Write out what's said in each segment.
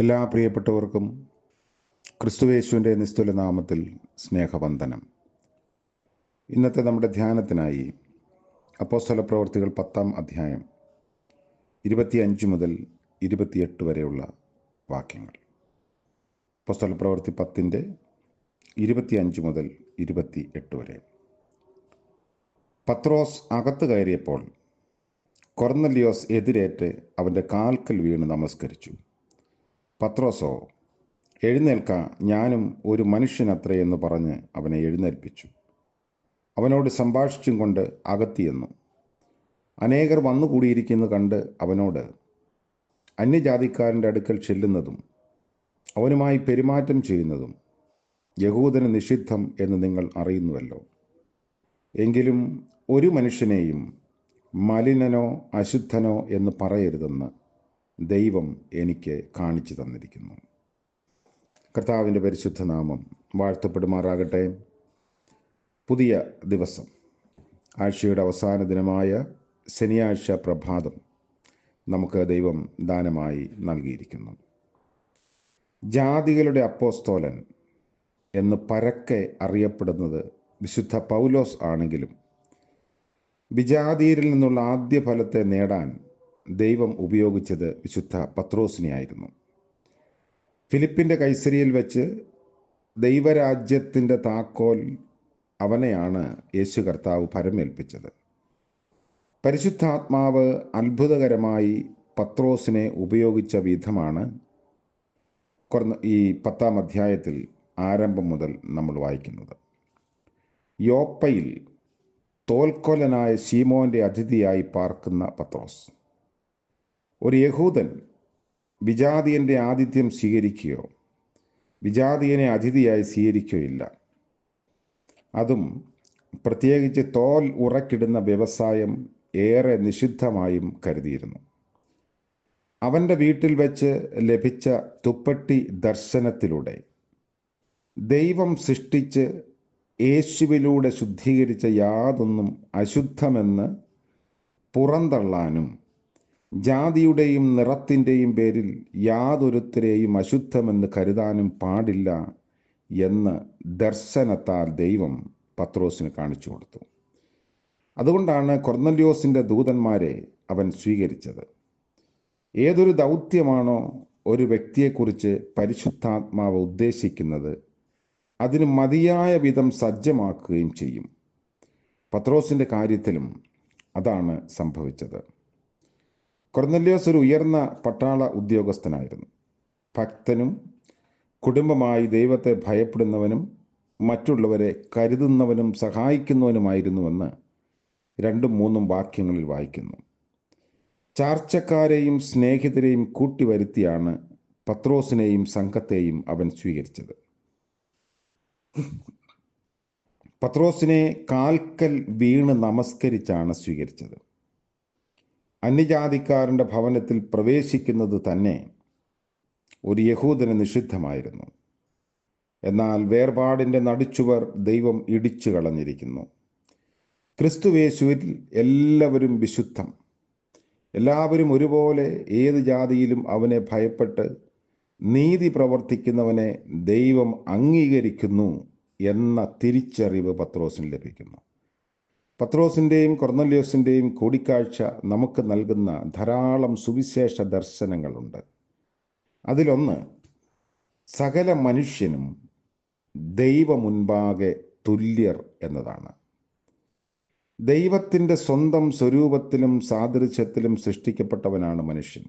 എല്ലാ പ്രിയപ്പെട്ടവർക്കും ക്രിസ്തുയേശുവിൻ്റെ നിസ്തുല നാമത്തിൽ സ്നേഹവന്ദനം. ഇന്നത്തെ നമ്മുടെ ധ്യാനത്തിനായി അപ്പോസ്തല പ്രവൃത്തികൾ 10-ാം അധ്യായം 25 മുതൽ 28 വരെയുള്ള വാക്യങ്ങൾ. അപ്പോസ്തല പ്രവൃത്തി 10-ന്റെ 25 മുതൽ 28 വരെ. പത്രോസ് അകത്ത് കയറിയപ്പോൾ കൊർന്നല്യോസ് എതിരേറ്റ് അവൻ്റെ കാൽക്കൽ വീണ് നമസ്കരിച്ചു. പത്രോസോ, എഴുന്നേൽക്ക, ഞാനും ഒരു മനുഷ്യനത്രേ എന്ന് പറഞ്ഞ് അവനെ എഴുന്നേൽപ്പിച്ചു. അവനോട് സംഭാഷിച്ചും കൊണ്ട് അകത്തിയെന്നു. അനേകർ വന്നുകൂടിയിരിക്കുന്നു കണ്ട് അവനോട്, അന്യജാതിക്കാരൻ്റെ അടുക്കൽ ചെല്ലുന്നതും അവനുമായി പെരുമാറ്റം ചെയ്യുന്നതും യഹൂദന് നിഷിദ്ധം എന്ന് നിങ്ങൾ അറിയുന്നുവല്ലോ. എങ്കിലും ഒരു മനുഷ്യനെയും മലിനനോ അശുദ്ധനോ എന്ന് പറയരുതെന്ന് ദൈവം എനിക്ക് കാണിച്ചു തന്നിരിക്കുന്നു. കർത്താവിൻ്റെ പരിശുദ്ധ നാമം വാഴ്ത്തപ്പെടുമാറാകട്ടെ. പുതിയ ദിവസം, ആഴ്ചയുടെ അവസാന ദിനമായ ശനിയാഴ്ച പ്രഭാതം നമുക്ക് ദൈവം ദാനമായി നൽകിയിരിക്കുന്നു. ജാതികളുടെ അപ്പോസ്തോലൻ എന്ന് പരക്കെ അറിയപ്പെടുന്നത് വിശുദ്ധ പൗലോസ് ആണെങ്കിലും വിജാതിയരിൽ നിന്നുള്ള ആദ്യ ഫലത്തെ നേടാൻ ദൈവം ഉപയോഗിച്ചത് വിശുദ്ധ പത്രോസിനെയായിരുന്നു. ഫിലിപ്പിൻ്റെ കൈസരിയിൽ വെച്ച് ദൈവരാജ്യത്തിൻ്റെ താക്കോൽ അവനെയാണ് യേശു കർത്താവ് പരമേൽപ്പിച്ചത്. പരിശുദ്ധാത്മാവ് അത്ഭുതകരമായി പത്രോസിനെ ഉപയോഗിച്ച വിധമാണ് ഈ 10-ാം അധ്യായത്തിൽ ആരംഭം മുതൽ നമ്മൾ വായിക്കുന്നത്. യോപ്പയിൽ തോൽക്കൊലനായ ശീമോൻ്റെ അതിഥിയായി പാർക്കുന്ന പത്രോസ്. ഒരു യഹൂദൻ വിജാതിയൻ്റെ ആതിഥ്യം സ്വീകരിക്കുകയോ വിജാതിയനെ അതിഥിയായി സ്വീകരിക്കുകയോ ഇല്ല. അതും പ്രത്യേകിച്ച് തോൽ ഉറക്കിടുന്ന വ്യവസായം ഏറെ നിഷിദ്ധമായും കരുതിയിരുന്നു. അവൻ്റെ വീട്ടിൽ വെച്ച് ലഭിച്ച തുപ്പട്ടി ദർശനത്തിലൂടെ ദൈവം സൃഷ്ടിച്ച് യേശുവിലൂടെ ശുദ്ധീകരിച്ച യാതൊന്നും അശുദ്ധമെന്ന് പുറന്തള്ളാനും ജാതിയുടെയും നിറത്തിൻ്റെയും പേരിൽ യാതൊരുത്തരെയും അശുദ്ധമെന്ന് കരുതാനും പാടില്ല എന്ന് ദർശനത്താൽ ദൈവം പത്രോസിന് കാണിച്ചു കൊടുത്തു. അതുകൊണ്ടാണ് കൊർന്നല്യോസിൻ്റെ ദൂതന്മാരെ അവൻ സ്വീകരിച്ചത്. ഏതൊരു ദൗത്യമാണോ ഒരു വ്യക്തിയെക്കുറിച്ച് പരിശുദ്ധാത്മാവ് ഉദ്ദേശിക്കുന്നത് അതിന് മതിയായ വിധം സജ്ജമാക്കുകയും ചെയ്യും. പത്രോസിൻ്റെ കാര്യത്തിലും അതാണ് സംഭവിച്ചത്. കൊർന്നല്യോസ് ഒരു ഉയർന്ന പട്ടാള ഉദ്യോഗസ്ഥനായിരുന്നു. ഭക്തനും കുടുംബമായി ദൈവത്തെ ഭയപ്പെടുന്നവനും മറ്റുള്ളവരെ കരുതുന്നവനും സഹായിക്കുന്നവനുമായിരുന്നുവെന്ന് 2-3 വാക്യങ്ങളിൽ വായിക്കുന്നു. ചാർച്ചക്കാരെയും സ്നേഹിതരെയും കൂട്ടിവരുത്തിയാണ് പത്രോസിനെയും സംഘത്തെയും അവൻ സ്വീകരിച്ചത്. പത്രോസിനെ കാൽക്കൽ വീണ് നമസ്കരിച്ചാണ് സ്വീകരിച്ചത്. അന്യജാതിക്കാരൻ്റെ ഭവനത്തിൽ പ്രവേശിക്കുന്നത് തന്നെ ഒരു യഹൂദന് നിഷിദ്ധമായിരുന്നു. എന്നാൽ വേർപാടിൻ്റെ നടുച്ചുവർ ദൈവം ഇടിച്ചു കളഞ്ഞിരിക്കുന്നു. ക്രിസ്തുയേശുവിൽ എല്ലാവരും വിശുദ്ധം. എല്ലാവരും ഒരുപോലെ ഏത് ജാതിയിലും അവനെ ഭയപ്പെട്ട് നീതി പ്രവർത്തിക്കുന്നവനെ ദൈവം അംഗീകരിക്കുന്നു എന്ന തിരിച്ചറിവ് പത്രോസിന് ലഭിക്കുന്നു. പത്രോസിൻ്റെയും കൊർന്നല്യോസിൻ്റെയും കൂടിക്കാഴ്ച നമുക്ക് നൽകുന്ന ധാരാളം സുവിശേഷ ദർശനങ്ങളുണ്ട്. അതിലൊന്ന്, സകല മനുഷ്യനും ദൈവമുൻപാകെ തുല്യർ എന്നതാണ്. ദൈവത്തിൻ്റെ സ്വന്തം സ്വരൂപത്തിലും സാദൃശ്യത്തിലും സൃഷ്ടിക്കപ്പെട്ടവനാണ് മനുഷ്യൻ.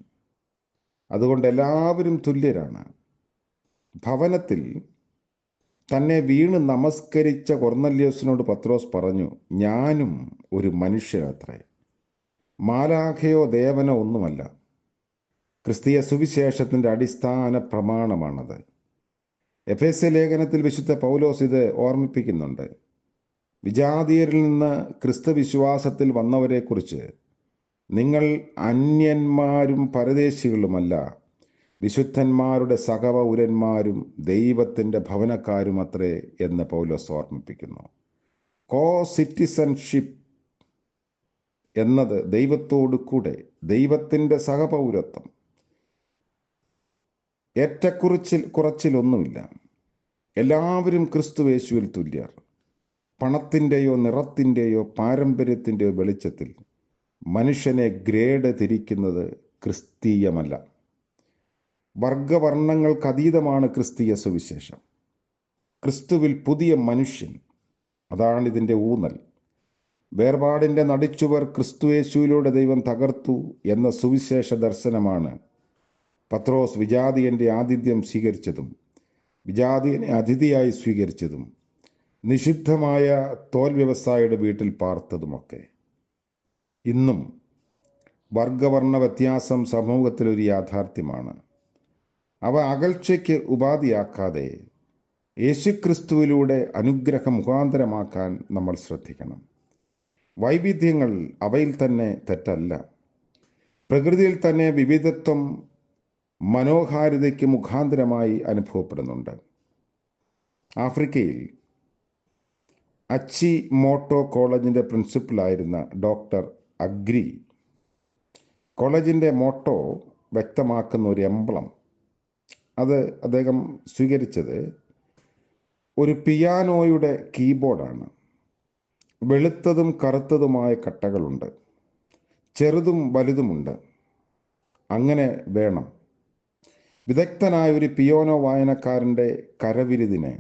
അതുകൊണ്ട് എല്ലാവരും തുല്യരാണ്. ഭവനത്തിൽ തന്നെ വീണ് നമസ്കരിച്ച കൊർന്നല്യോസിനോട് പത്രോസ് പറഞ്ഞു, ഞാനും ഒരു മനുഷ്യനത്രേ, മാലാഖയോ ദേവനോ ഒന്നുമല്ല. ക്രിസ്തീയ സുവിശേഷത്തിൻ്റെ അടിസ്ഥാന പ്രമാണമാണത്. എഫേസ്യ ലേഖനത്തിൽ വിശുദ്ധ പൗലോസ് ഇത് ഓർമ്മിപ്പിക്കുന്നുണ്ട്. വിജാതിയരിൽ നിന്ന് ക്രിസ്തുവിശ്വാസത്തിൽ വന്നവരെക്കുറിച്ച് നിങ്ങൾ അന്യന്മാരും പരദേശികളുമല്ല, വിശുദ്ധന്മാരുടെ സഹപൗരന്മാരും ദൈവത്തിൻ്റെ ഭവനക്കാരുമത്രേ എന്ന് പൗലോസ് ഓർമ്മിപ്പിക്കുന്നു. കോ സിറ്റിസൺഷിപ്പ് എന്നത് ദൈവത്തോടു കൂടെ ദൈവത്തിൻ്റെ സഹപൗരത്വം. കുറച്ചിലൊന്നുമില്ല. എല്ലാവരും ക്രിസ്തുവേശുവിൽ തുല്യർ. പണത്തിൻ്റെയോ നിറത്തിൻ്റെയോ പാരമ്പര്യത്തിൻ്റെയോ വെളിച്ചത്തിൽ മനുഷ്യനെ ഗ്രേഡ് തിരിക്കുന്നത് ക്രിസ്തീയമല്ല. വർഗവർണ്ണങ്ങൾക്കതീതമാണ് ക്രിസ്തീയ സുവിശേഷം. ക്രിസ്തുവിൽ പുതിയ മനുഷ്യൻ, അതാണ് ഇതിൻ്റെ ഊന്നൽ. വേർപാടിൻ്റെ നടിച്ചുവർ ക്രിസ്തുയേശുവിലൂടെ ദൈവം തകർത്തു എന്ന സുവിശേഷ ദർശനമാണ് പത്രോസ് വിജാതിയൻ്റെ ആതിഥ്യം സ്വീകരിച്ചതും വിജാതിയനെ അതിഥിയായി സ്വീകരിച്ചതും നിഷിദ്ധമായ തോൽ വ്യവസായിയുടെ വീട്ടിൽ പാർത്തതുമൊക്കെ. ഇന്നും വർഗവർണ്ണ വ്യത്യാസം സമൂഹത്തിലൊരു യാഥാർത്ഥ്യമാണ്. അവ അകൽച്ചയ്ക്ക് ഉപാധിയാക്കാതെ യേശുക്രിസ്തുവിലൂടെ അനുഗ്രഹ മുഖാന്തരമാക്കാൻ നമ്മൾ ശ്രദ്ധിക്കണം. വൈവിധ്യങ്ങൾ അവയിൽ തന്നെ തെറ്റല്ല. പ്രകൃതിയിൽ തന്നെ വിവിധത്വം മനോഹാരിതയ്ക്ക് മുഖാന്തരമായി അനുഭവപ്പെടുന്നുണ്ട്. ആഫ്രിക്കയിൽ അച്ചി മോട്ടോ കോളേജിൻ്റെ പ്രിൻസിപ്പലായിരുന്ന ഡോക്ടർ അഗ്രി കോളേജിൻ്റെ മോട്ടോ വ്യക്തമാക്കുന്ന ഒരു എംബ്ലം അത് അദ്ദേഹം സ്വീകരിച്ചത് ഒരു പിയാനോയുടെ കീബോർഡാണ്. വെളുത്തതും കറുത്തതുമായ കട്ടകളുണ്ട്, ചെറുതും വലുതുമുണ്ട്. അങ്ങനെ വേണം. വിദഗ്ധനായ ഒരു പിയാനോ വായനക്കാരൻ്റെ കരവിരുതിന്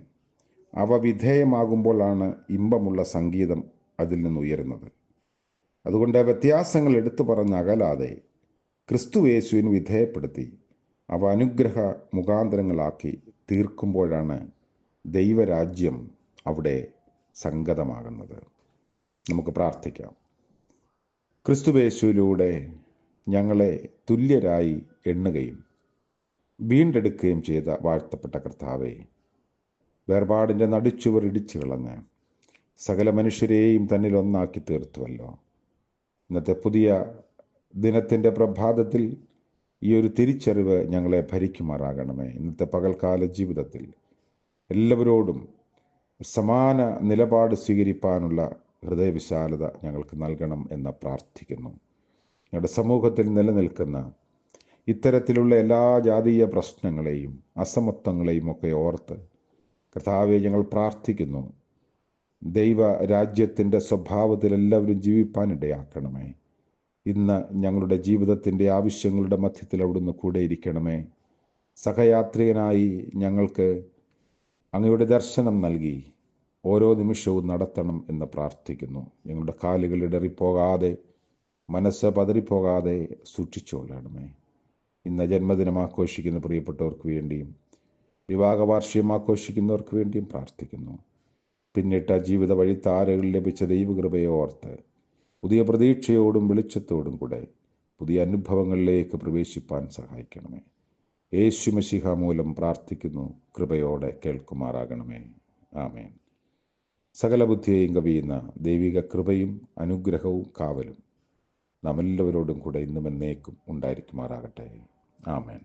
അവ വിധേയമാകുമ്പോഴാണ് ഇമ്പമുള്ള സംഗീതം അതിൽ നിന്നുയരുന്നത്. അതുകൊണ്ട് വ്യത്യാസങ്ങൾ എടുത്തു പറഞ്ഞ് അകലാതെ ക്രിസ്തുയേശുവിന് വിധേയപ്പെടുത്തി അവ അനുഗ്രഹ മുഖാന്തരങ്ങളാക്കി തീർക്കുമ്പോഴാണ് ദൈവരാജ്യം അവിടെ സംഗതമാകുന്നത്. നമുക്ക് പ്രാർത്ഥിക്കാം. ക്രിസ്തുയേശുവിലൂടെ ഞങ്ങളെ തുല്യരായി എണ്ണുകയും വീണ്ടെടുക്കുകയും ചെയ്ത വാഴ്ത്തപ്പെട്ട കർത്താവേ, വേർപാടിൻ്റെ നടിച്ചുവർ ഇടിച്ചു കളഞ്ഞ് സകല മനുഷ്യരെയും തന്നിൽ ഒന്നാക്കി തീർത്തുവല്ലോ. ഇന്നത്തെ പുതിയ ദിനത്തിൻ്റെ പ്രഭാതത്തിൽ ഈ ഒരു തിരിച്ചറിവ് ഞങ്ങളെ ഭരിക്കുമാറാകണമേ. ഇന്നത്തെ പകൽക്കാല ജീവിതത്തിൽ എല്ലാവരോടും സമാന നിലപാട് സ്വീകരിപ്പാനുള്ള ഹൃദയവിശാലത ഞങ്ങൾക്ക് നൽകണം എന്ന് പ്രാർത്ഥിക്കുന്നു. ഞങ്ങളുടെ സമൂഹത്തിൽ നിലനിൽക്കുന്ന ഇത്തരത്തിലുള്ള എല്ലാ ജാതീയ പ്രശ്നങ്ങളെയും അസമത്വങ്ങളെയും ഒക്കെ ഓർത്ത് കർത്താവെ ഞങ്ങൾ പ്രാർത്ഥിക്കുന്നു. ദൈവ രാജ്യത്തിൻ്റെ സ്വഭാവത്തിൽ എല്ലാവരും ജീവിപ്പാനിടയാക്കണമേ. ഇന്ന് ഞങ്ങളുടെ ജീവിതത്തിൻ്റെ ആവശ്യങ്ങളുടെ മധ്യത്തിൽ അവിടുന്ന് കൂടെ ഇരിക്കണമേ. സഹയാത്രികനായി ഞങ്ങൾക്ക് അങ്ങയുടെ ദർശനം നൽകി ഓരോ നിമിഷവും നടത്തണം എന്ന് പ്രാർത്ഥിക്കുന്നു. ഞങ്ങളുടെ കാലുകൾ ഇടറിപ്പോകാതെ, മനസ്സ് പതറിപ്പോകാതെ സൂക്ഷിച്ചുകൊള്ളണമേ. ഇന്ന് ജന്മദിനം ആഘോഷിക്കുന്ന പ്രിയപ്പെട്ടവർക്ക് വേണ്ടിയും വിവാഹ വാർഷികം ആഘോഷിക്കുന്നവർക്ക് വേണ്ടിയും പ്രാർത്ഥിക്കുന്നു. പിന്നിട്ട ജീവിത വഴിത്താരകളിൽ ലഭിച്ച ദൈവകൃപയെ ഓർത്ത് പുതിയ പ്രതീക്ഷയോടും വെളിച്ചത്തോടും കൂടെ പുതിയ അനുഭവങ്ങളിലേക്ക് പ്രവേശിപ്പാൻ സഹായിക്കണമേ. യേശു മശിഹ മൂലം പ്രാർത്ഥിക്കുന്നു. കൃപയോടെ കേൾക്കുമാറാകണമേ. ആമേൻ. സകല ബുദ്ധിയെയും കവിയുന്ന ദൈവിക കൃപയും അനുഗ്രഹവും കാവലും നാം എല്ലാവരോടും കൂടെ ഇന്നും എന്നേക്കും ഉണ്ടായിരിക്കുമാറാകട്ടെ. ആമേൻ.